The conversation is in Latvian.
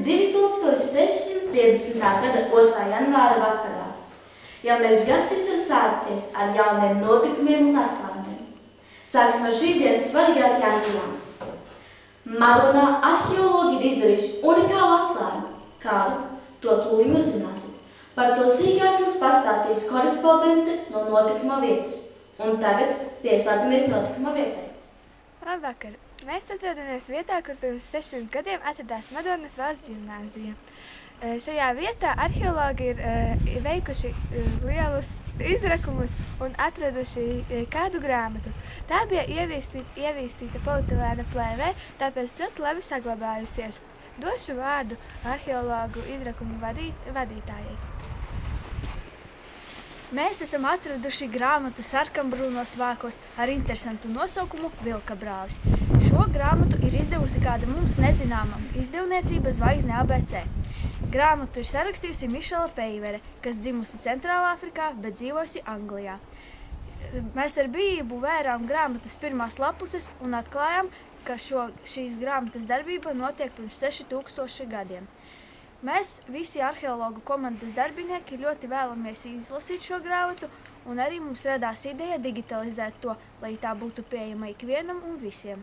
2650. gada 2. janvāra vakarā. Jaunais gads ir sācies ar jauniem notikumiem un atklājumiem. Sāksim ar šīs dienas svarīgākajām ziņām. Madonā arheologi ir izdarījuši unikālu atklājumu. Kādu? To tūlīt uzzināsim. Par to sīkāk mums pastāstīs korespondente no notikuma vietas. Un tagad pieslēdzamies notikuma vietai. Labvakar! Mēs atrodamies vietā, kur pirms 600 gadiem atradās Madonas valsts ģimnāzija. Šajā vietā arheologi ir veikuši lielus izrakumus un atraduši kādu grāmatu. Tā bija ievīstīta polietilēna plēvē, tāpēc ļoti labi saglabājusies. Došu vārdu arheologu izrakumu vadītājai. Mēs esam atraduši grāmatu sarkanbrūnos vākos ar interesantu nosaukumu Vilka brālis. Šo grāmatu ir izdevusi kāda mums nezināma izdevniecība Zvaigzne ABC. Grāmatu ir sarakstījusi Mišela Peivere, kas dzimusi Centrālāfrikā, bet dzīvojusi Anglijā. Mēs ar brīvu vērām grāmatas pirmās lapuses un atklājām, ka šīs grāmatas darbība notiek pirms 6000 gadiem. Mēs, visi arheologu komandas darbinieki, ļoti vēlamies izlasīt šo grāmatu, un arī mums radās ideja digitalizēt to, lai tā būtu pieejama ikvienam un visiem.